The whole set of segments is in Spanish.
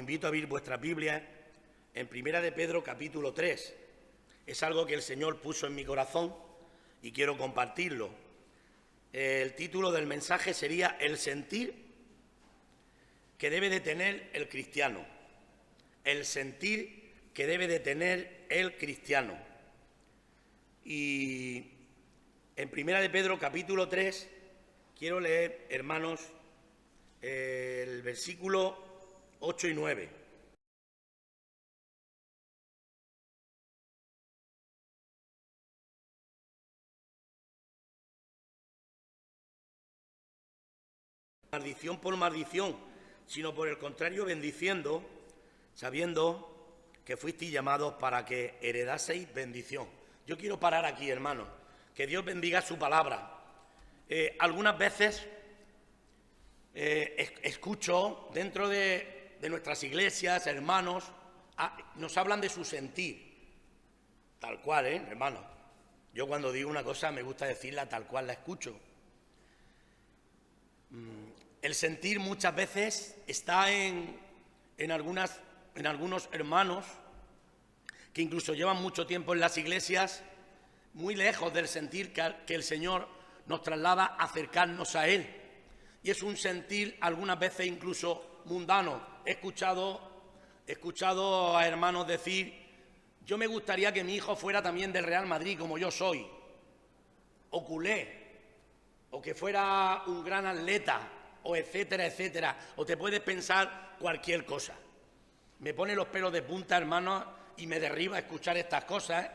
invito a abrir vuestras Biblias en Primera de Pedro capítulo 3. Es algo que el Señor puso en mi corazón y quiero compartirlo. El título del mensaje sería El sentir que debe de tener el cristiano. El sentir que debe de tener el cristiano. Y en Primera de Pedro capítulo 3 quiero leer, hermanos, el versículo 8 y 9. Maldición por maldición, sino por el contrario bendiciendo, sabiendo que fuisteis llamados para que heredaseis bendición. Yo quiero parar aquí, hermanos, que Dios bendiga su palabra. Algunas veces escucho dentro de nuestras iglesias, hermanos, nos hablan de su sentir, tal cual, hermanos. Yo cuando digo una cosa me gusta decirla tal cual la escucho. El sentir muchas veces está en algunos hermanos que incluso llevan mucho tiempo en las iglesias, muy lejos del sentir que el Señor nos traslada a acercarnos a Él. Y es un sentir algunas veces incluso mundano. He escuchado a hermanos decir: yo me gustaría que mi hijo fuera también del Real Madrid como yo soy, o culé, o que fuera un gran atleta, o etcétera, etcétera, o te puedes pensar cualquier cosa. Me pone los pelos de punta, hermanos, y me derriba escuchar estas cosas,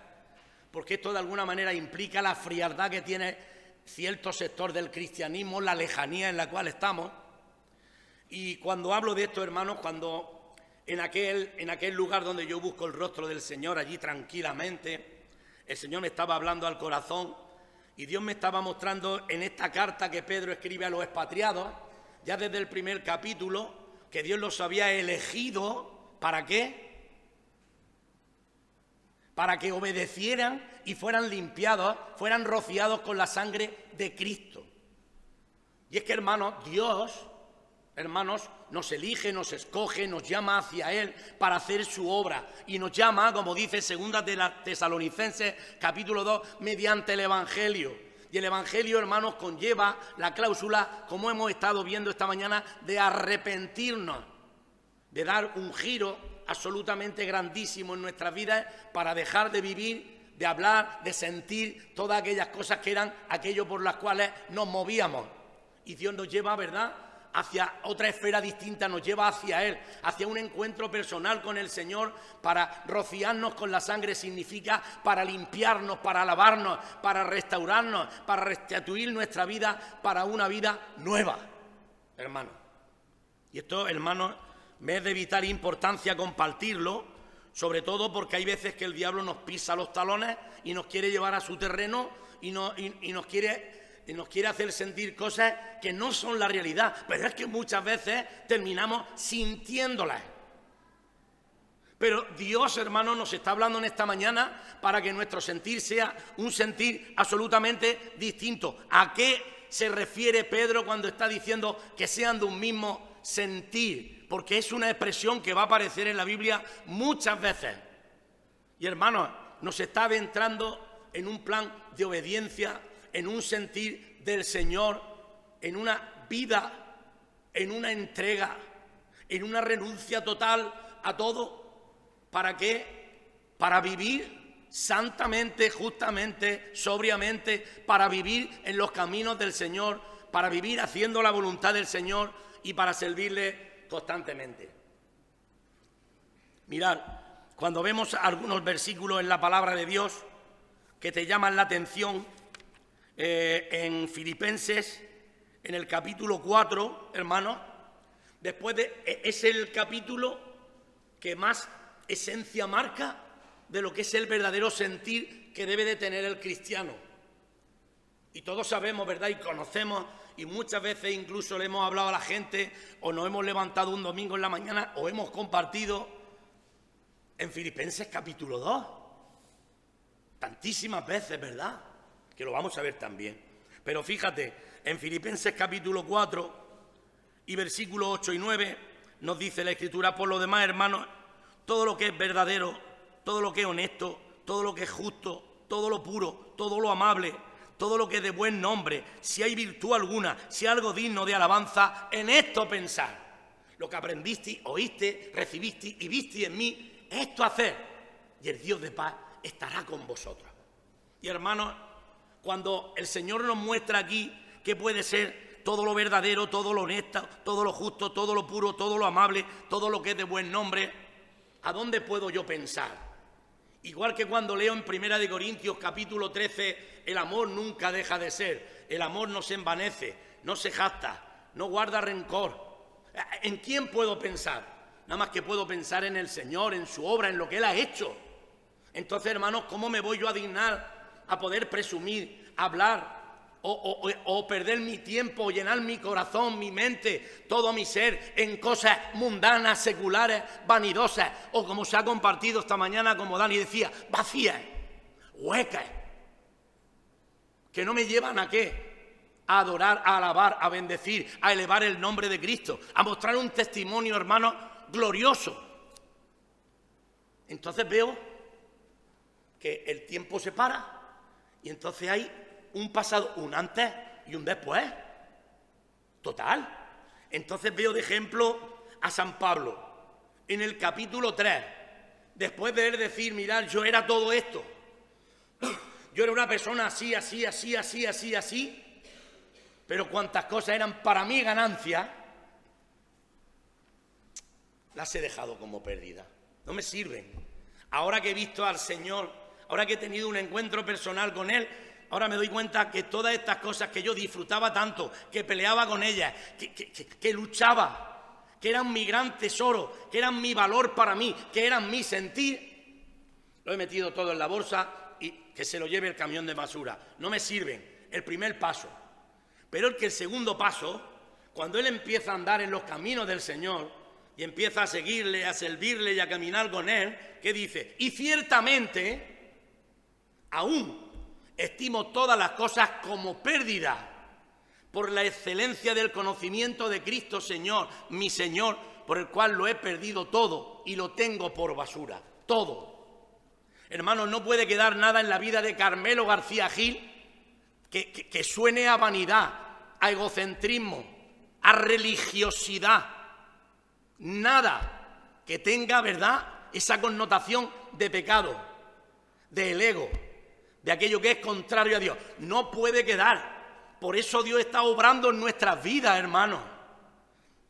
porque esto de alguna manera implica la frialdad que tiene cierto sector del cristianismo, la lejanía en la cual estamos. Y cuando hablo de esto, hermanos, cuando en aquel lugar donde yo busco el rostro del Señor, allí tranquilamente, el Señor me estaba hablando al corazón y Dios me estaba mostrando en esta carta que Pedro escribe a los expatriados, ya desde el primer capítulo, que Dios los había elegido, ¿para qué? Para que obedecieran y fueran limpiados, fueran rociados con la sangre de Cristo. Y es que, hermanos, Dios, hermanos, nos elige, nos escoge, nos llama hacia Él para hacer su obra. Y nos llama, como dice 2 de Tesalonicenses, capítulo 2, mediante el Evangelio. Y el Evangelio, hermanos, conlleva la cláusula, como hemos estado viendo esta mañana, de arrepentirnos, de dar un giro absolutamente grandísimo en nuestras vidas para dejar de vivir, de hablar, de sentir todas aquellas cosas que eran aquello por las cuales nos movíamos. Y Dios nos lleva, ¿verdad?, hacia otra esfera distinta, nos lleva hacia Él, hacia un encuentro personal con el Señor. Para rociarnos con la sangre significa para limpiarnos, para lavarnos, para restaurarnos, para restituir nuestra vida para una vida nueva, hermano. Y esto, hermanos, me es de vital importancia compartirlo, sobre todo porque hay veces que el diablo nos pisa los talones y nos quiere llevar a su terreno y nos quiere hacer sentir cosas que no son la realidad, pero es que muchas veces terminamos sintiéndolas. Pero Dios, hermano, nos está hablando en esta mañana para que nuestro sentir sea un sentir absolutamente distinto. ¿A qué se refiere Pedro cuando está diciendo que sean de un mismo sentir? Porque es una expresión que va a aparecer en la Biblia muchas veces. Y, hermanos, nos está adentrando en un plan de obediencia, en un sentir del Señor, en una vida, en una entrega, en una renuncia total a todo. ¿Para qué? Para vivir santamente, justamente, sobriamente, para vivir en los caminos del Señor, para vivir haciendo la voluntad del Señor y para servirle constantemente. Mirad, cuando vemos algunos versículos en la palabra de Dios que te llaman la atención, en Filipenses, en el capítulo 4, hermanos, es el capítulo que más esencia marca de lo que es el verdadero sentir que debe de tener el cristiano. Y todos sabemos, ¿verdad?, y conocemos, y muchas veces incluso le hemos hablado a la gente, o nos hemos levantado un domingo en la mañana, o hemos compartido en Filipenses capítulo 2. Tantísimas veces, ¿verdad?, que lo vamos a ver también. Pero fíjate, en Filipenses capítulo 4 y versículos 8 y 9 nos dice la Escritura: por lo demás, hermanos, todo lo que es verdadero, todo lo que es honesto, todo lo que es justo, todo lo puro, todo lo amable, todo lo que es de buen nombre, si hay virtud alguna, si hay algo digno de alabanza, en esto pensad. Lo que aprendisteis, oíste, recibisteis y visteis en mí, esto haced, y el Dios de paz estará con vosotros. Y hermanos, cuando el Señor nos muestra aquí que puede ser todo lo verdadero, todo lo honesto, todo lo justo, todo lo puro, todo lo amable, todo lo que es de buen nombre, ¿a dónde puedo yo pensar? Igual que cuando leo en 1 Corintios capítulo 13, el amor nunca deja de ser, el amor no se envanece, no se jacta, no guarda rencor. ¿En quién puedo pensar? Nada más que puedo pensar en el Señor, en su obra, en lo que Él ha hecho. Entonces, hermanos, ¿cómo me voy yo a dignar a poder presumir, hablar o perder mi tiempo, llenar mi corazón, mi mente, todo mi ser en cosas mundanas, seculares, vanidosas, o como se ha compartido esta mañana, como Dani decía, vacías, huecas, que no me llevan a qué? A adorar, a alabar, a bendecir, a elevar el nombre de Cristo, a mostrar un testimonio, hermano, glorioso. Entonces veo que el tiempo se para y entonces hay un pasado, un antes y un después. Total. Entonces veo de ejemplo a San Pablo en el capítulo 3, después de él decir: mirad, yo era todo esto, yo era una persona así, así, así, así, así, así, pero cuantas cosas eran para mí ganancia, las he dejado como pérdidas. No me sirven. Ahora que he visto al Señor, ahora que he tenido un encuentro personal con Él, ahora me doy cuenta que todas estas cosas que yo disfrutaba tanto, que peleaba con ellas, que luchaba, que eran mi gran tesoro, que eran mi valor para mí, que eran mi sentir, lo he metido todo en la bolsa y que se lo lleve el camión de basura. No me sirven. El primer paso. Pero el segundo paso, cuando él empieza a andar en los caminos del Señor y empieza a seguirle, a servirle y a caminar con Él, ¿qué dice? Y ciertamente, aún estimo todas las cosas como pérdida por la excelencia del conocimiento de Cristo Señor, mi Señor, por el cual lo he perdido todo y lo tengo por basura. Todo. Hermanos, no puede quedar nada en la vida de Carmelo García Gil que suene a vanidad, a egocentrismo, a religiosidad. Nada que tenga, ¿verdad?, esa connotación de pecado, del ego, de aquello que es contrario a Dios. No puede quedar. Por eso Dios está obrando en nuestras vidas, hermanos.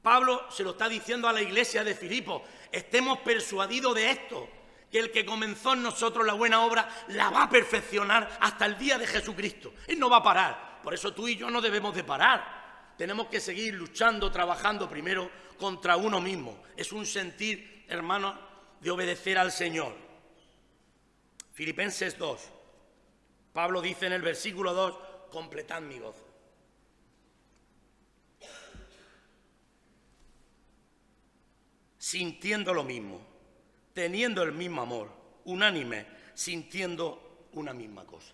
Pablo se lo está diciendo a la iglesia de Filipos: estemos persuadidos de esto, que el que comenzó en nosotros la buena obra la va a perfeccionar hasta el día de Jesucristo. Él no va a parar. Por eso tú y yo no debemos de parar. Tenemos que seguir luchando, trabajando primero contra uno mismo. Es un sentir, hermanos, de obedecer al Señor. Filipenses 2. Pablo dice en el versículo 2: completad mi gozo. Sintiendo lo mismo, teniendo el mismo amor, unánime, sintiendo una misma cosa.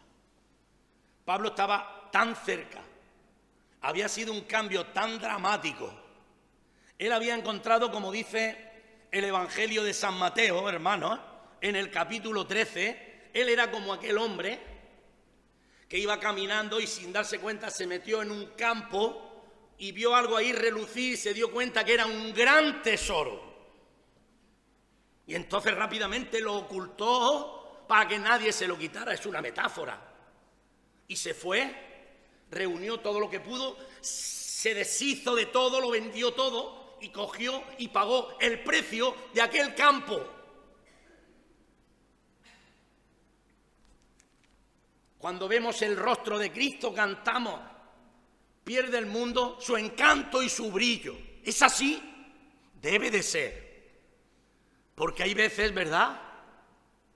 Pablo estaba tan cerca, había sido un cambio tan dramático. Él había encontrado, como dice el Evangelio de San Mateo, hermanos, en el capítulo 13, él era como aquel hombre que iba caminando y sin darse cuenta se metió en un campo y vio algo ahí relucir y se dio cuenta que era un gran tesoro. Y entonces rápidamente lo ocultó para que nadie se lo quitara. Es una metáfora. Y se fue, reunió todo lo que pudo, se deshizo de todo, lo vendió todo y cogió y pagó el precio de aquel campo. Cuando vemos el rostro de Cristo cantamos: pierde el mundo su encanto y su brillo. ¿Es así? Debe de ser. Porque hay veces, ¿verdad?,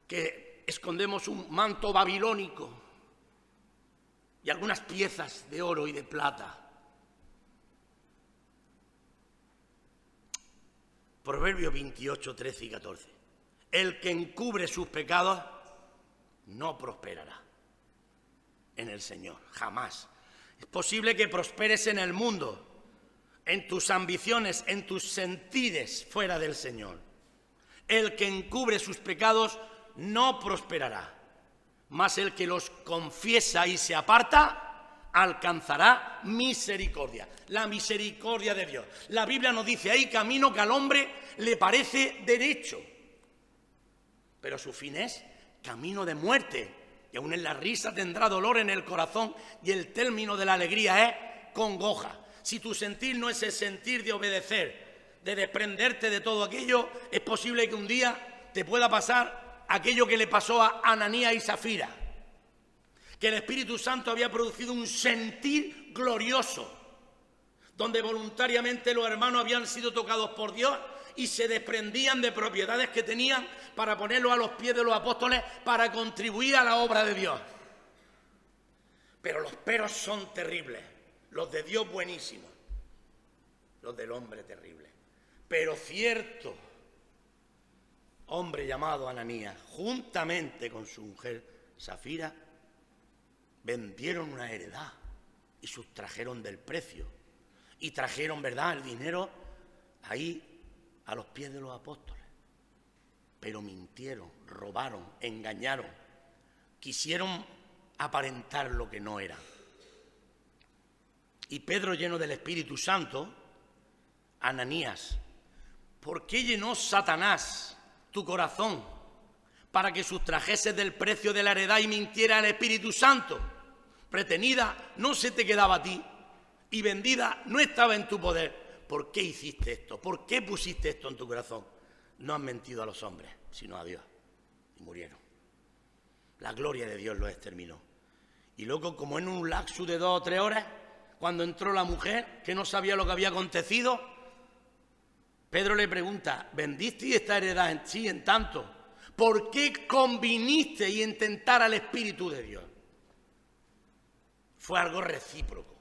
que escondemos un manto babilónico y algunas piezas de oro y de plata. Proverbios 28, 13 y 14. El que encubre sus pecados no prosperará en el Señor, jamás. Es posible que prosperes en el mundo, en tus ambiciones, en tus sentires fuera del Señor. El que encubre sus pecados no prosperará, mas el que los confiesa y se aparta alcanzará misericordia. La misericordia de Dios. La Biblia nos dice, hay camino que al hombre le parece derecho, pero su fin es camino de muerte. Y aún en la risa tendrá dolor en el corazón, y el término de la alegría es congoja. Si tu sentir no es el sentir de obedecer, de desprenderte de todo aquello, es posible que un día te pueda pasar aquello que le pasó a Ananías y Zafira, que el Espíritu Santo había producido un sentir glorioso, donde voluntariamente los hermanos habían sido tocados por Dios y se desprendían de propiedades que tenían para ponerlos a los pies de los apóstoles para contribuir a la obra de Dios. Pero los peros son terribles, los de Dios buenísimos, los del hombre terribles. Pero cierto hombre llamado Ananías, juntamente con su mujer Zafira, vendieron una heredad y sustrajeron del precio. Y trajeron, ¿verdad?, el dinero ahí a los pies de los apóstoles. Pero mintieron, robaron, engañaron, quisieron aparentar lo que no eran. Y Pedro, lleno del Espíritu Santo, Ananías, ¿por qué llenó Satanás tu corazón para que sustrajeses del precio de la heredad y mintiera al Espíritu Santo? Retenida no se te quedaba a ti y vendida no estaba en tu poder. ¿Por qué hiciste esto? ¿Por qué pusiste esto en tu corazón? No han mentido a los hombres, sino a Dios. Y murieron. La gloria de Dios los exterminó. Y luego, como en un lapsus de 2 o 3 horas, cuando entró la mujer, que no sabía lo que había acontecido, Pedro le pregunta, ¿vendiste esta heredad en sí en tanto? ¿Por qué conviniste y intentar al Espíritu de Dios? Fue algo recíproco.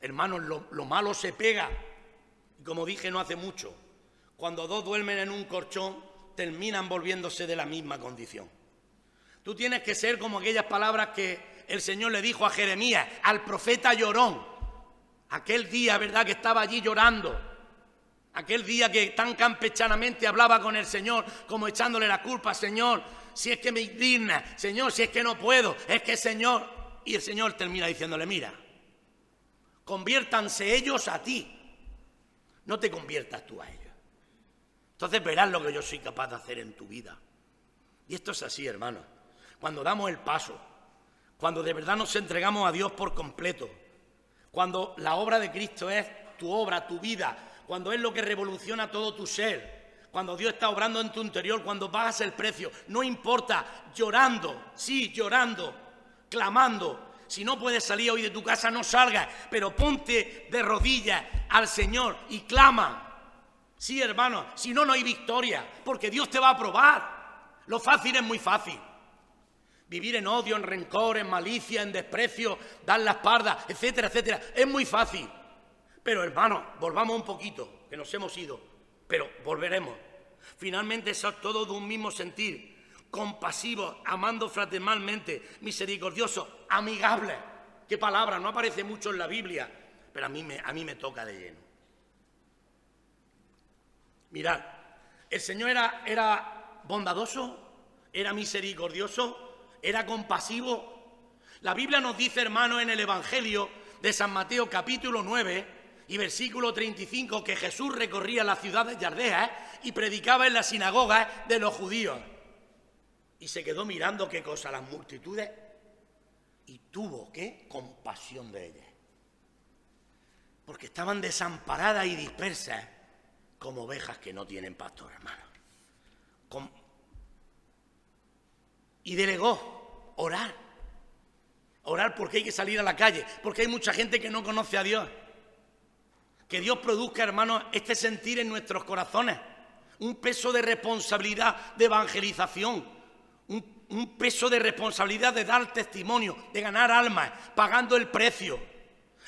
Hermanos, lo malo se pega. Y como dije no hace mucho, cuando 2 duermen en un colchón, terminan volviéndose de la misma condición. Tú tienes que ser como aquellas palabras que el Señor le dijo a Jeremías, al profeta llorón. Aquel día, ¿verdad?, que estaba allí llorando. Aquel día que tan campechanamente hablaba con el Señor, como echándole la culpa, Señor, si es que me indigna, Señor, si es que no puedo, es que Señor... Y el Señor termina diciéndole, mira, conviértanse ellos a ti, no te conviertas tú a ellos. Entonces verás lo que yo soy capaz de hacer en tu vida. Y esto es así, hermanos. Cuando damos el paso, cuando de verdad nos entregamos a Dios por completo, cuando la obra de Cristo es tu obra, tu vida, cuando es lo que revoluciona todo tu ser, cuando Dios está obrando en tu interior, cuando pagas el precio, no importa, llorando, sí, llorando, clamando. Si no puedes salir hoy de tu casa, no salgas, pero ponte de rodillas al Señor y clama. Sí, hermano, si no, no hay victoria, porque Dios te va a probar. Lo fácil es muy fácil. Vivir en odio, en rencor, en malicia, en desprecio, dar la espalda, etcétera, etcétera, es muy fácil. Pero, hermano, volvamos un poquito, que nos hemos ido, pero volveremos. Finalmente, eso es todo de un mismo sentir. Compasivo, amando fraternalmente, misericordioso, amigable. Qué palabra, no aparece mucho en la Biblia, pero a mí me toca de lleno. Mirad, el Señor era bondadoso, era misericordioso, era compasivo. La Biblia nos dice, hermanos, en el Evangelio de San Mateo capítulo 9 y versículo 35, que Jesús recorría las ciudades de Ardeas y predicaba en las sinagogas de los judíos. Y se quedó mirando qué cosa, las multitudes, y tuvo, ¿qué?, compasión de ellas. Porque estaban desamparadas y dispersas como ovejas que no tienen pastor, hermano. Y delegó orar. Orar porque hay que salir a la calle, porque hay mucha gente que no conoce a Dios. Que Dios produzca, hermanos, este sentir en nuestros corazones. Un peso de responsabilidad, de evangelización. Un peso de responsabilidad de dar testimonio, de ganar almas, pagando el precio.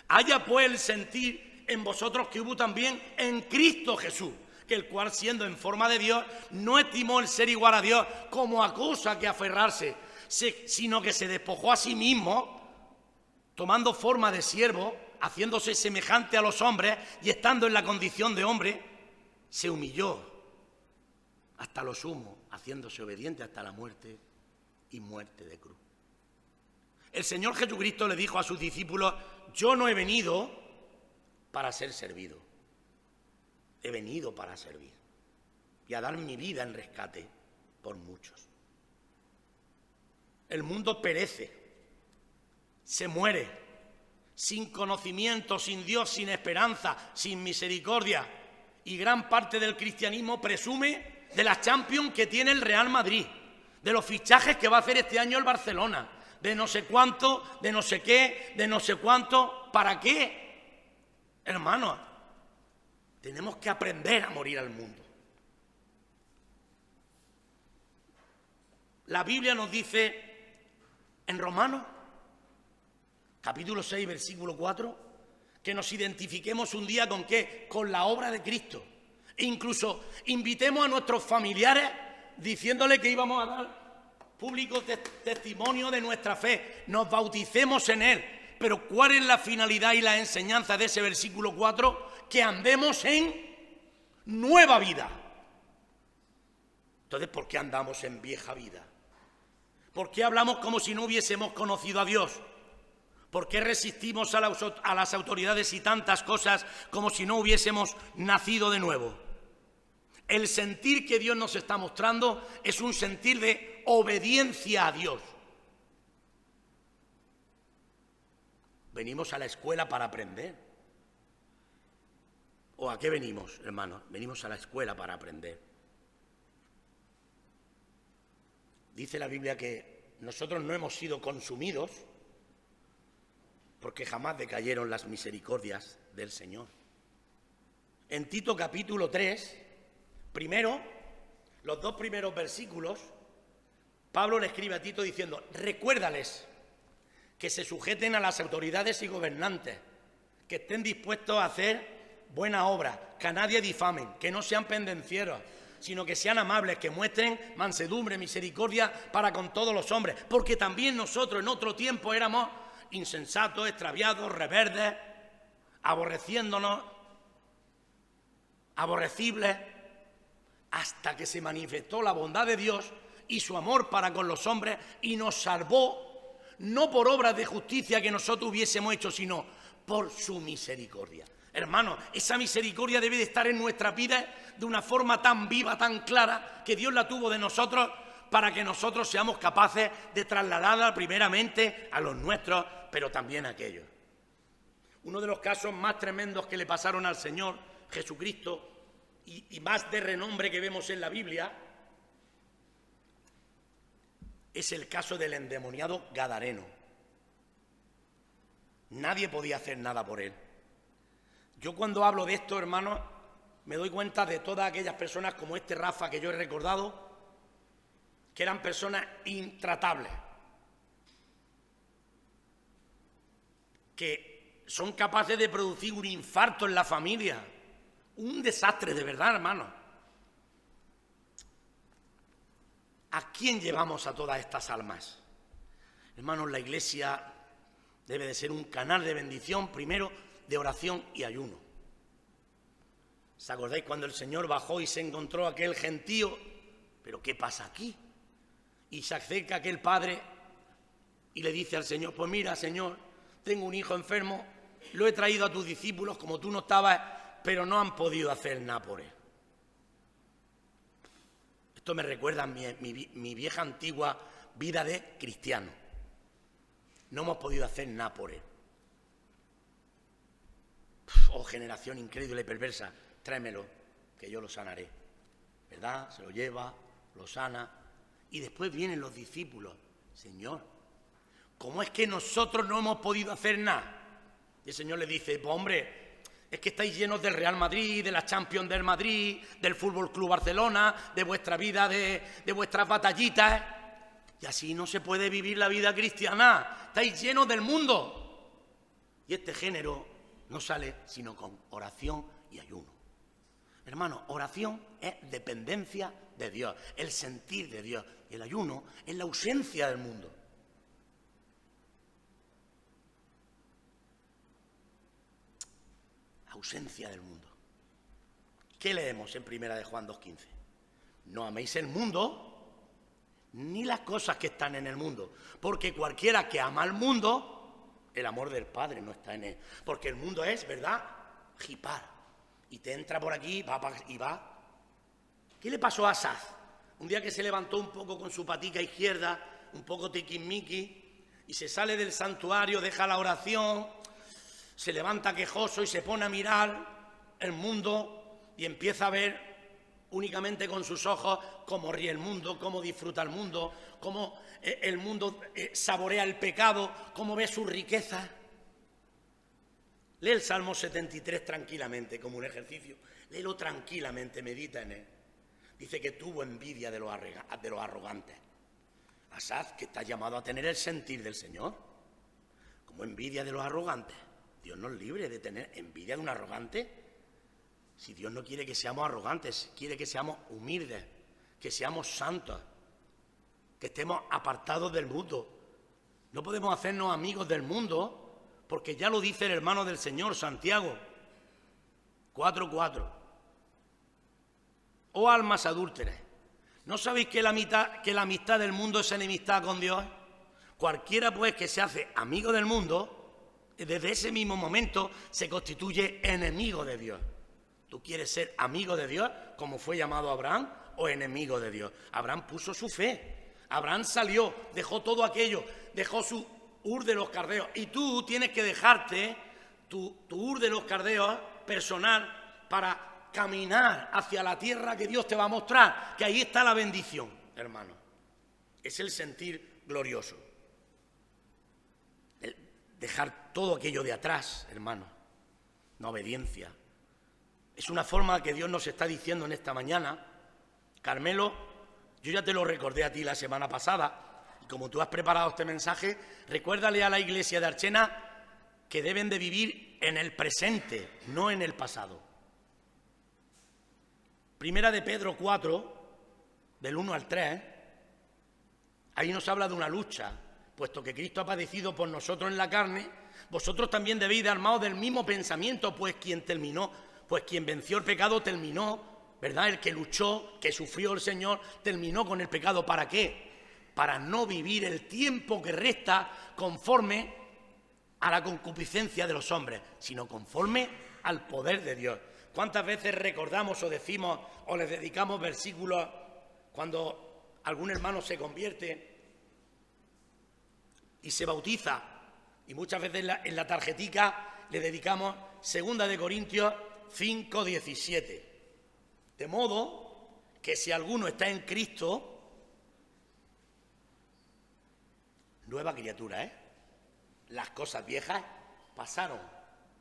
Haya pues el sentir en vosotros que hubo también en Cristo Jesús, que el cual, siendo en forma de Dios, no estimó el ser igual a Dios como a cosa que aferrarse, sino que se despojó a sí mismo, tomando forma de siervo, haciéndose semejante a los hombres y estando en la condición de hombre, se humilló hasta lo sumo, haciéndose obediente hasta la muerte y muerte de cruz. El Señor Jesucristo le dijo a sus discípulos: yo no he venido para ser servido, he venido para servir y a dar mi vida en rescate por muchos. El mundo perece, se muere, sin conocimiento, sin Dios, sin esperanza, sin misericordia, y gran parte del cristianismo presume de la Champions que tiene el Real Madrid, de los fichajes que va a hacer este año el Barcelona, de no sé cuánto, de no sé qué, de no sé cuánto. ¿Para qué? Hermanos, tenemos que aprender a morir al mundo. La Biblia nos dice en Romanos, capítulo 6, versículo 4, que nos identifiquemos un día ¿con qué? Con la obra de Cristo. E incluso invitemos a nuestros familiares diciéndole que íbamos a dar público testimonio de nuestra fe, nos bauticemos en Él. Pero ¿cuál es la finalidad y la enseñanza de ese versículo 4? Que andemos en nueva vida. Entonces, ¿por qué andamos en vieja vida? ¿Por qué hablamos como si no hubiésemos conocido a Dios? ¿Por qué resistimos a las autoridades y tantas cosas como si no hubiésemos nacido de nuevo? El sentir que Dios nos está mostrando es un sentir de obediencia a Dios. Venimos a la escuela para aprender. ¿O a qué venimos, hermanos? Venimos a la escuela para aprender. Dice la Biblia que nosotros no hemos sido consumidos porque jamás decayeron las misericordias del Señor. En Tito capítulo 3, primero, los 2 primeros versículos, Pablo le escribe a Tito diciendo: recuérdales que se sujeten a las autoridades y gobernantes, que estén dispuestos a hacer buena obra, que a nadie difamen, que no sean pendencieros, sino que sean amables, que muestren mansedumbre, misericordia para con todos los hombres, porque también nosotros en otro tiempo éramos insensatos, extraviados, rebeldes, aborreciéndonos, aborrecibles, hasta que se manifestó la bondad de Dios y su amor para con los hombres y nos salvó, no por obras de justicia que nosotros hubiésemos hecho, sino por su misericordia. Hermanos, esa misericordia debe de estar en nuestra vida de una forma tan viva, tan clara, que Dios la tuvo de nosotros para que nosotros seamos capaces de trasladarla primeramente a los nuestros, pero también a aquellos. Uno de los casos más tremendos que le pasaron al Señor Jesucristo y más de renombre que vemos en la Biblia es el caso del endemoniado Gadareno. Nadie podía hacer nada por él. Yo cuando hablo de esto, hermanos, me doy cuenta de todas aquellas personas como este Rafa que yo he recordado, que eran personas intratables, que son capaces de producir un infarto en la familia, un desastre de verdad, hermanos. ¿A quién llevamos a todas estas almas? Hermanos, la Iglesia debe de ser un canal de bendición, primero de oración y ayuno. ¿Os acordáis cuando el Señor bajó y se encontró a aquel gentío? ¿Pero qué pasa aquí? Y se acerca aquel padre y le dice al Señor: pues mira, Señor, tengo un hijo enfermo, lo he traído a tus discípulos como tú no estabas, pero no han podido hacer nada por él. Esto me recuerda a mi vieja antigua vida de cristiano. No hemos podido hacer nada por él. Oh, generación incrédula y perversa, tráemelo, que yo lo sanaré. ¿Verdad? Se lo lleva, lo sana. Y después vienen los discípulos: Señor, ¿cómo es que nosotros no hemos podido hacer nada? Y el Señor le dice: pues hombre, es que estáis llenos del Real Madrid, de la Champions del Madrid, del Fútbol Club Barcelona, de vuestra vida, de vuestras batallitas. Y así no se puede vivir la vida cristiana. Estáis llenos del mundo. Y este género no sale sino con oración y ayuno. Hermano, oración es dependencia de Dios, el sentir de Dios. Y el ayuno es la ausencia del mundo. ausencia del mundo. ¿Qué leemos en 1 de Juan 2:15? No améis el mundo ni las cosas que están en el mundo, porque cualquiera que ama al mundo, el amor del Padre no está en él. Porque el mundo es, ¿verdad?, jipar, y te entra por aquí y va. ¿Qué le pasó a Asaz? Un día que se levantó un poco con su patica izquierda, un poco tiquismiqui, y se sale del santuario, deja la oración, se levanta quejoso y se pone a mirar el mundo y empieza a ver únicamente con sus ojos cómo ríe el mundo, cómo disfruta el mundo, cómo el mundo saborea el pecado, cómo ve su riqueza. Lee el Salmo 73 tranquilamente, como un ejercicio. Léelo tranquilamente, medita en él. Dice que tuvo envidia de los arrogantes. Asaz, que está llamado a tener el sentir del Señor, como envidia de los arrogantes. Dios nos libre de tener envidia de un arrogante. Si Dios no quiere que seamos arrogantes, quiere que seamos humildes, que seamos santos, que estemos apartados del mundo. No podemos hacernos amigos del mundo, porque ya lo dice el hermano del Señor, Santiago 4:4. Oh almas adúlteras, ¿no sabéis que la amistad del mundo es enemistad con Dios? Cualquiera pues que se hace amigo del mundo, desde ese mismo momento se constituye enemigo de Dios. ¿Tú quieres ser amigo de Dios, como fue llamado Abraham, o enemigo de Dios? Abraham puso su fe. Abraham salió, dejó todo aquello, dejó su Ur de los Caldeos. Y tú tienes que dejarte tu Ur de los Caldeos personal para caminar hacia la tierra que Dios te va a mostrar, que ahí está la bendición, hermano. Es el sentir glorioso. El dejar todo aquello de atrás, hermano. Una obediencia. Es una forma que Dios nos está diciendo en esta mañana. Carmelo, yo ya te lo recordé a ti la semana pasada, y como tú has preparado este mensaje, recuérdale a la iglesia de Archena que deben de vivir en el presente, no en el pasado. Primera de Pedro 4, del 1 al 3, ahí nos habla de una lucha. Puesto que Cristo ha padecido por nosotros en la carne, vosotros también debéis de armaros del mismo pensamiento, pues quien venció el pecado terminó, ¿verdad? El que luchó, que sufrió el Señor, terminó con el pecado. ¿Para qué? Para no vivir el tiempo que resta conforme a la concupiscencia de los hombres, sino conforme al poder de Dios. ¿Cuántas veces recordamos o decimos o les dedicamos versículos cuando algún hermano se convierte y se bautiza? Y muchas veces en la tarjetica le dedicamos 2 de Corintios 5:17. De modo que si alguno está en Cristo, nueva criatura, las cosas viejas pasaron,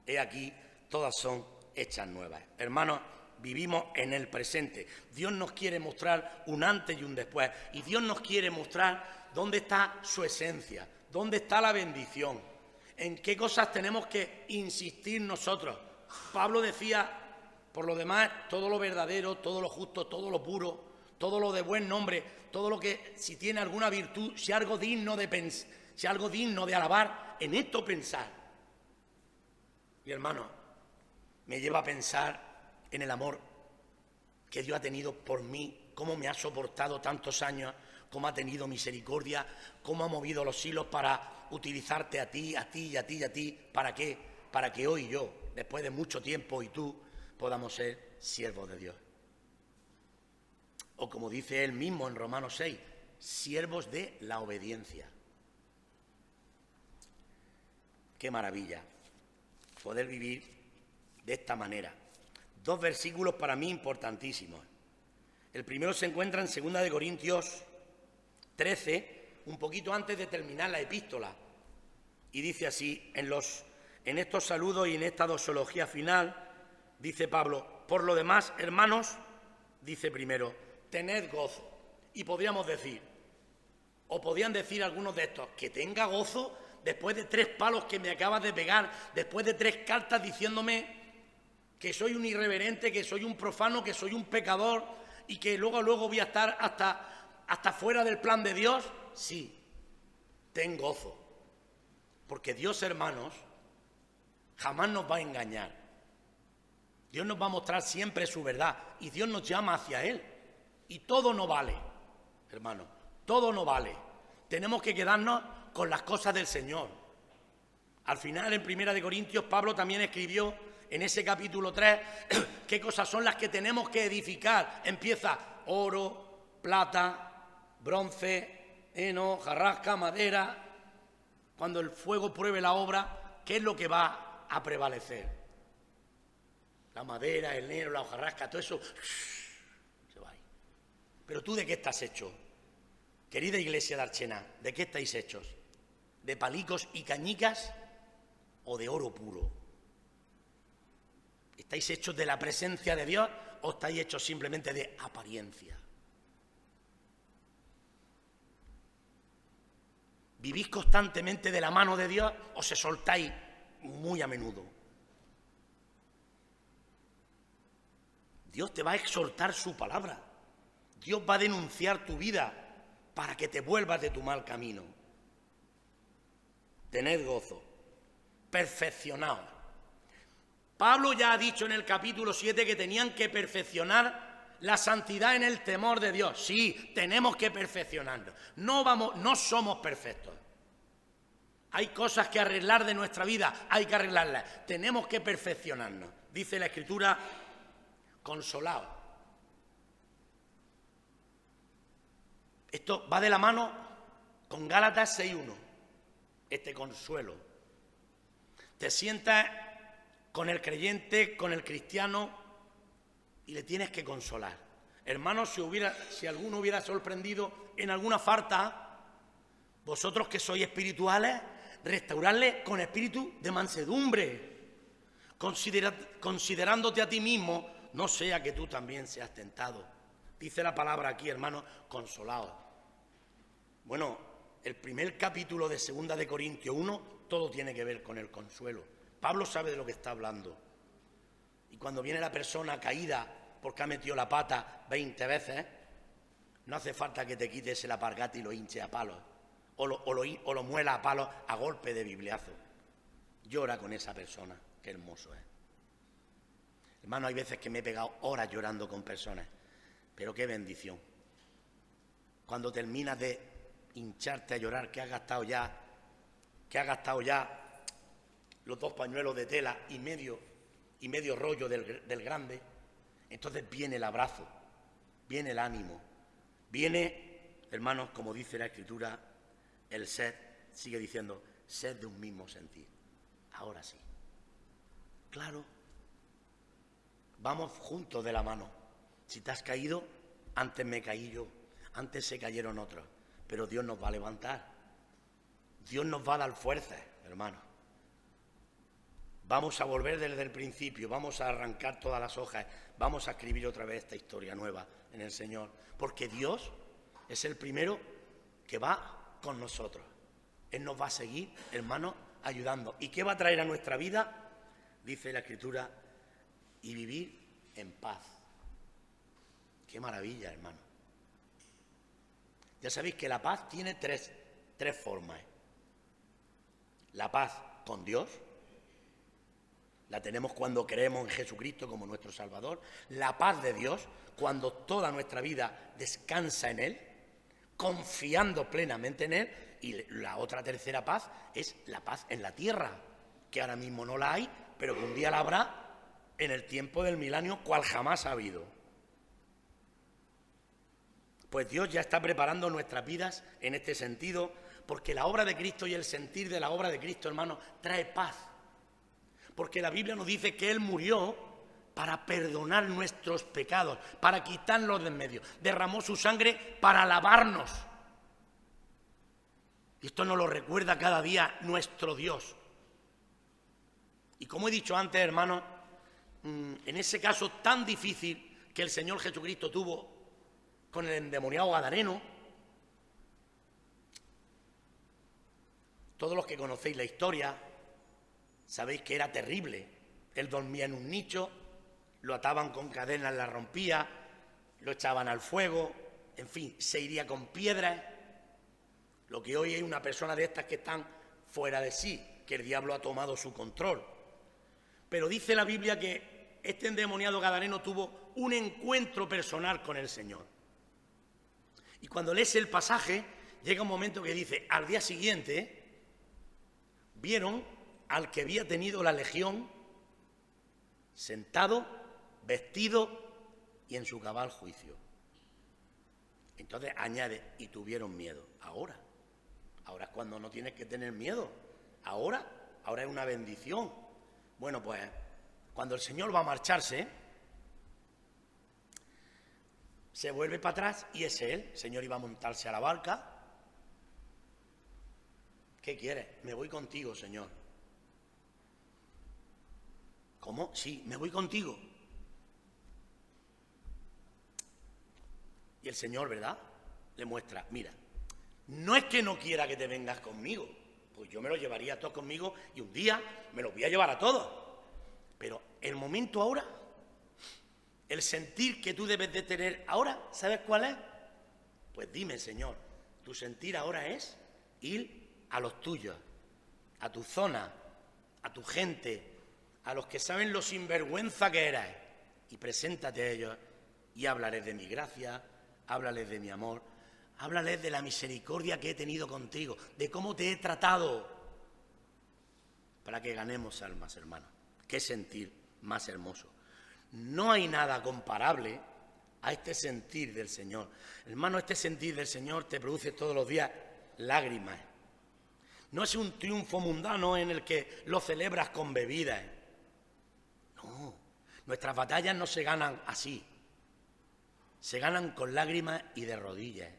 he aquí, todas son hechas nuevas. Hermanos, vivimos en el presente. Dios nos quiere mostrar un antes y un después, y Dios nos quiere mostrar dónde está su esencia, dónde está la bendición, en qué cosas tenemos que insistir nosotros. Pablo decía, por lo demás, todo lo verdadero, todo lo justo, todo lo puro, todo lo de buen nombre, todo lo que, si tiene alguna virtud, si algo digno de alabar, en esto pensar. Mi hermano, me lleva a pensar en el amor que Dios ha tenido por mí, cómo me ha soportado tantos años, cómo ha tenido misericordia, cómo ha movido los hilos para utilizarte a ti, a ti y a ti y a ti. ¿Para qué? Para que hoy yo, después de mucho tiempo, y tú, podamos ser siervos de Dios. O como dice él mismo en Romanos 6, siervos de la obediencia. Qué maravilla poder vivir de esta manera. 2 versículos para mí importantísimos. El primero se encuentra en 2 de Corintios 13, un poquito antes de terminar la epístola. Y dice así, en estos saludos y en esta doxología final, dice Pablo, por lo demás, hermanos, dice primero, tened gozo. Y podríamos decir, o podían decir algunos de estos, que tenga gozo después de 3 palos que me acabas de pegar, después de 3 cartas diciéndome que soy un irreverente, que soy un profano, que soy un pecador y que luego voy a estar hasta fuera del plan de Dios. Sí, ten gozo. Porque Dios, hermanos, jamás nos va a engañar. Dios nos va a mostrar siempre su verdad y Dios nos llama hacia Él. Y todo no vale, hermano, todo no vale. Tenemos que quedarnos con las cosas del Señor. Al final, en 1 Corintios, Pablo también escribió en ese capítulo 3 qué cosas son las que tenemos que edificar. Empieza oro, plata, bronce, heno, jarrasca, madera. Cuando el fuego pruebe la obra, ¿qué es lo que va a prevalecer? La madera, el heno, la hojarasca, todo eso se va ahí. Pero tú, ¿de qué estás hecho? Querida iglesia de Archena, ¿de qué estáis hechos? ¿De palicos y cañicas o de oro puro? ¿Estáis hechos de la presencia de Dios o estáis hechos simplemente de apariencia? ¿Vivís constantemente de la mano de Dios o se soltáis muy a menudo? Dios te va a exhortar su palabra. Dios va a denunciar tu vida para que te vuelvas de tu mal camino. Tened gozo, perfeccionaos. Pablo ya ha dicho en el capítulo 7 que tenían que perfeccionar la santidad en el temor de Dios. Sí, tenemos que perfeccionarnos. No somos perfectos. Hay cosas que arreglar de nuestra vida, hay que arreglarlas. Tenemos que perfeccionarnos. Dice la Escritura, consolaos. Esto va de la mano con Gálatas 6:1, este consuelo. Te sientas con el creyente, con el cristiano, y le tienes que consolar. Hermanos, si alguno hubiera sorprendido en alguna falta, vosotros que sois espirituales, restaurarle con espíritu de mansedumbre, considerándote a ti mismo, no sea que tú también seas tentado. Dice la palabra aquí, hermanos, consolaos. Bueno, el primer capítulo de 2 de Corintios 1, todo tiene que ver con el consuelo. Pablo sabe de lo que está hablando. Y cuando viene la persona caída porque ha metido la pata 20 veces, no hace falta que te quites el alpargata y lo hinches a palos, o lo muela a palos a golpe de bibliazo. Llora con esa persona, qué hermoso es. Hermano, hay veces que me he pegado horas llorando con personas, pero qué bendición. Cuando terminas de hincharte a llorar, que has gastado ya los 2 pañuelos de tela y medio rollo del grande, entonces viene el abrazo, viene el ánimo, viene, hermanos, como dice la Escritura, el sed, sigue diciendo, sed de un mismo sentir. Ahora sí. Claro. Vamos juntos de la mano. Si te has caído, antes me caí yo, antes se cayeron otros, pero Dios nos va a levantar. Dios nos va a dar fuerzas, hermano. Vamos a volver desde el principio, vamos a arrancar todas las hojas, vamos a escribir otra vez esta historia nueva en el Señor, porque Dios es el primero que va con nosotros. Él nos va a seguir, hermano, ayudando. ¿Y qué va a traer a nuestra vida? Dice la Escritura, y vivir en paz. Qué maravilla, hermano. Ya sabéis que la paz tiene tres formas. La paz con Dios, la tenemos cuando creemos en Jesucristo como nuestro Salvador. La paz de Dios, cuando toda nuestra vida descansa en Él, confiando plenamente en Él. Y la otra tercera paz es la paz en la tierra, que ahora mismo no la hay, pero que un día la habrá en el tiempo del milenio, cual jamás ha habido. Pues Dios ya está preparando nuestras vidas en este sentido, porque la obra de Cristo y el sentir de la obra de Cristo, hermano, trae paz. Porque la Biblia nos dice que Él murió para perdonar nuestros pecados, para quitarlos de en medio. Derramó su sangre para lavarnos. Y esto nos lo recuerda cada día nuestro Dios. Y como he dicho antes, hermanos, en ese caso tan difícil que el Señor Jesucristo tuvo con el endemoniado gadareno, todos los que conocéis la historia sabéis que era terrible. Él dormía en un nicho, lo ataban con cadenas, la rompía, lo echaban al fuego, en fin, se iría con piedras. Lo que hoy es una persona de estas que están fuera de sí, que el diablo ha tomado su control. Pero dice la Biblia que este endemoniado gadareno tuvo un encuentro personal con el Señor. Y cuando lees el pasaje, llega un momento que dice, al día siguiente, vieron al que había tenido la legión sentado, vestido y en su cabal juicio. Entonces añade, y tuvieron miedo. Ahora es cuando no tienes que tener miedo. Ahora es una bendición. Bueno, pues cuando el Señor va a marcharse, se vuelve para atrás y es Él. El Señor iba a montarse a la barca. ¿Qué quieres? Me voy contigo, Señor. ¿Cómo? Sí, me voy contigo. Y el Señor, ¿verdad?, le muestra, mira, no es que no quiera que te vengas conmigo, pues yo me lo llevaría a todos conmigo y un día me los voy a llevar a todos. Pero el momento ahora, el sentir que tú debes de tener ahora, ¿sabes cuál es? Pues dime, Señor, tu sentir ahora es ir a los tuyos, a tu zona, a tu gente, a los que saben lo sinvergüenza que eres, y preséntate a ellos y háblales de mi gracia, háblales de mi amor, háblales de la misericordia que he tenido contigo, de cómo te he tratado, para que ganemos almas, hermanos. Qué sentir más hermoso. No hay nada comparable a este sentir del Señor. Hermano, este sentir del Señor te produce todos los días lágrimas. No es un triunfo mundano en el que lo celebras con bebidas. No, nuestras batallas no se ganan así. Se ganan con lágrimas y de rodillas.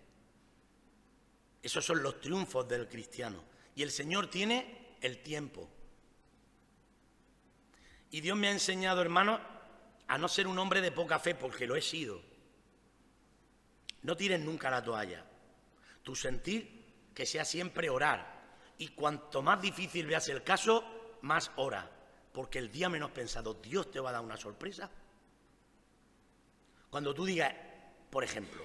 Esos son los triunfos del cristiano. Y el Señor tiene el tiempo. Y Dios me ha enseñado, hermano, a no ser un hombre de poca fe, porque lo he sido. No tires nunca la toalla. Tu sentir, que sea siempre orar. Y cuanto más difícil veas el caso, más ora. Porque el día menos pensado, Dios te va a dar una sorpresa. Cuando tú digas, por ejemplo,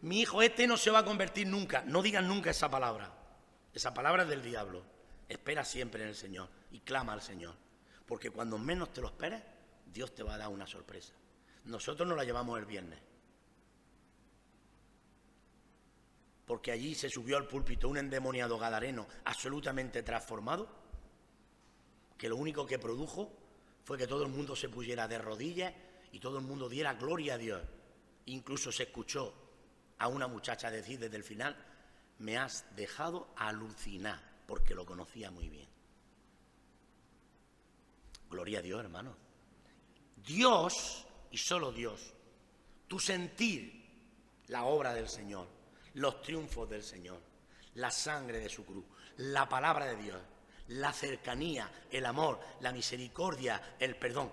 mi hijo este no se va a convertir nunca, no digas nunca esa palabra. Esa palabra es del diablo. Espera siempre en el Señor y clama al Señor. Porque cuando menos te lo esperes, Dios te va a dar una sorpresa. Nosotros nos la llevamos el viernes. Porque allí se subió al púlpito un endemoniado gadareno absolutamente transformado, que lo único que produjo fue que todo el mundo se pusiera de rodillas y todo el mundo diera gloria a Dios. Incluso se escuchó a una muchacha decir desde el final, me has dejado alucinar, porque lo conocía muy bien. Gloria a Dios, hermano. Dios, y solo Dios, tu sentir la obra del Señor, los triunfos del Señor, la sangre de su cruz, la palabra de Dios, la cercanía, el amor, la misericordia, el perdón,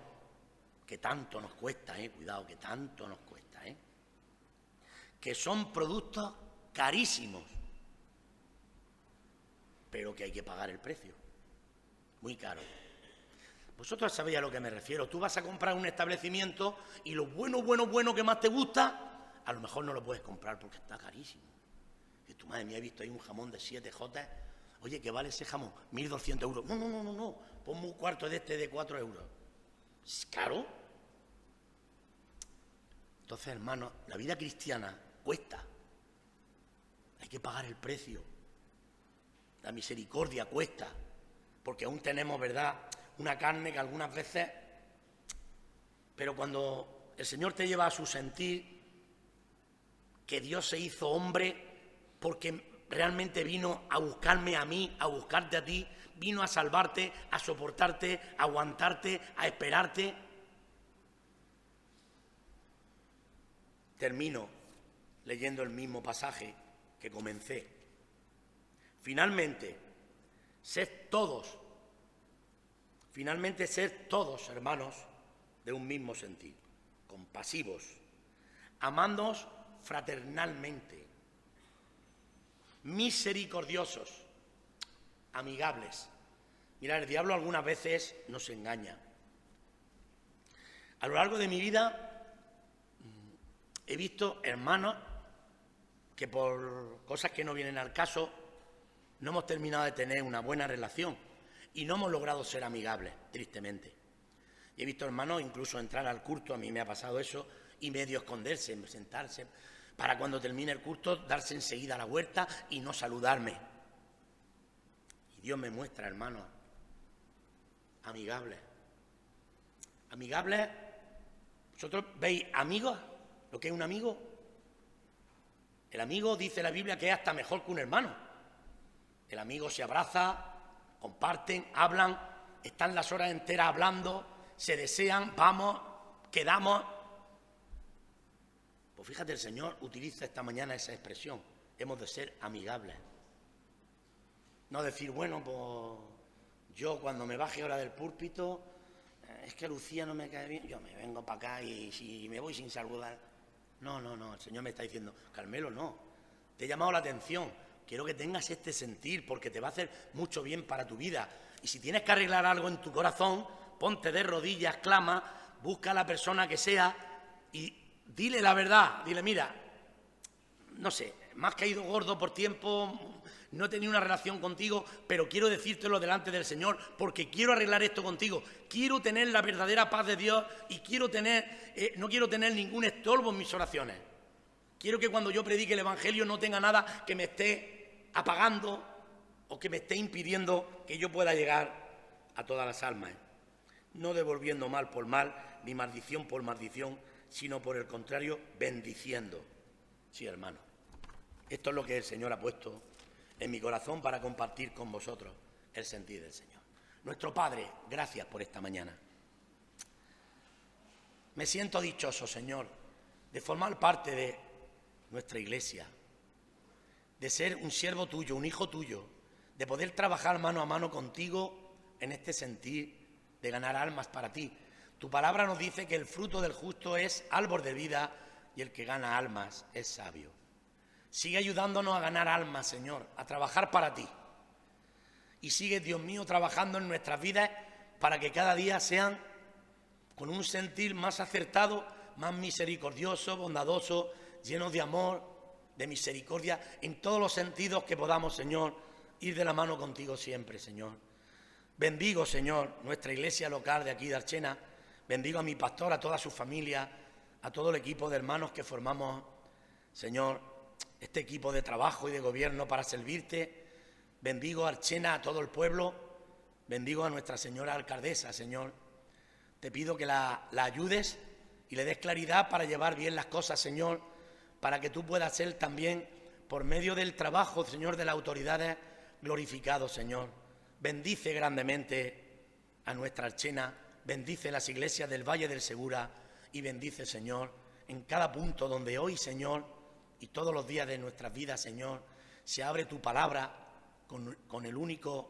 que tanto nos cuesta, cuidado, que tanto nos cuesta, que son productos carísimos, pero que hay que pagar el precio, muy caro. Vosotros sabéis a lo que me refiero. Tú vas a comprar un establecimiento y lo bueno que más te gusta, a lo mejor no lo puedes comprar porque está carísimo. Y tu madre mía, he visto ahí un jamón de 7 jotas. Oye, ¿qué vale ese jamón? 1.200 euros. No. Ponme un cuarto de este de 4 euros. ¿Es caro? Entonces, hermanos, la vida cristiana cuesta. Hay que pagar el precio. La misericordia cuesta. Porque aún tenemos, ¿verdad?, una carne que algunas veces... Pero cuando el Señor te lleva a su sentir, que Dios se hizo hombre porque realmente vino a buscarme a mí, a buscarte a ti, vino a salvarte, a soportarte, a aguantarte, a esperarte. Termino leyendo el mismo pasaje que comencé. Finalmente, sed todos, hermanos, de un mismo sentir, compasivos, amándoos fraternalmente, misericordiosos, amigables. Mirad, el diablo algunas veces nos engaña. A lo largo de mi vida he visto hermanos que por cosas que no vienen al caso no hemos terminado de tener una buena relación y no hemos logrado ser amigables, tristemente. Y he visto hermanos incluso entrar al culto, a mí me ha pasado eso, y medio esconderse, sentarse, para cuando termine el culto darse enseguida a la huerta y no saludarme. Y Dios me muestra, hermanos, amigables. Amigables, ¿vosotros veis amigos? ¿Lo que es un amigo? El amigo, dice la Biblia, que es hasta mejor que un hermano. El amigo se abraza, comparten, hablan, están las horas enteras hablando, se desean, vamos, quedamos. Pues fíjate, el Señor utiliza esta mañana esa expresión. Hemos de ser amigables. No decir, bueno, pues yo cuando me baje ahora del púlpito, es que Lucía no me cae bien, yo me vengo para acá y si me voy sin saludar. No, el Señor me está diciendo, Carmelo, no, te he llamado la atención, quiero que tengas este sentir porque te va a hacer mucho bien para tu vida. Y si tienes que arreglar algo en tu corazón, ponte de rodillas, clama, busca a la persona que sea y dile la verdad, dile, mira, no sé, me has caído gordo por tiempo, no he tenido una relación contigo, pero quiero decírtelo delante del Señor porque quiero arreglar esto contigo, quiero tener la verdadera paz de Dios y no quiero tener ningún estorbo en mis oraciones. Quiero que cuando yo predique el Evangelio no tenga nada que me esté apagando o que me esté impidiendo que yo pueda llegar a todas las almas. No devolviendo mal por mal, ni maldición por maldición, sino por el contrario, bendiciendo. Sí, hermano. Esto es lo que el Señor ha puesto en mi corazón para compartir con vosotros el sentir del Señor. Nuestro Padre, gracias por esta mañana. Me siento dichoso, Señor, de formar parte de nuestra iglesia, de ser un siervo tuyo, un hijo tuyo, de poder trabajar mano a mano contigo en este sentir de ganar almas para ti. Tu palabra nos dice que el fruto del justo es árbol de vida y el que gana almas es sabio. Sigue ayudándonos a ganar almas, Señor, a trabajar para ti. Y sigue, Dios mío, trabajando en nuestras vidas para que cada día sean con un sentir más acertado, más misericordioso, bondadoso, llenos de amor, de misericordia, en todos los sentidos que podamos, Señor, ir de la mano contigo siempre, Señor. Bendigo, Señor, nuestra iglesia local de aquí de Archena. Bendigo a mi pastor, a toda su familia, a todo el equipo de hermanos que formamos, Señor, este equipo de trabajo y de gobierno para servirte. Bendigo a Archena, a todo el pueblo. Bendigo a nuestra señora alcaldesa, Señor. Te pido que la ayudes y le des claridad para llevar bien las cosas, Señor, para que tú puedas ser también, por medio del trabajo, Señor, de las autoridades, glorificado, Señor. Bendice grandemente a nuestra Archena, bendice las iglesias del Valle del Segura y bendice, Señor, en cada punto donde hoy, Señor, y todos los días de nuestras vidas, Señor, se abre tu palabra con el único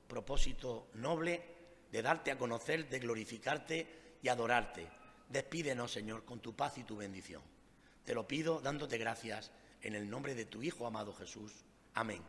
propósito noble de darte a conocer, de glorificarte y adorarte. Despídenos, Señor, con tu paz y tu bendición. Te lo pido dándote gracias en el nombre de tu Hijo amado Jesús. Amén.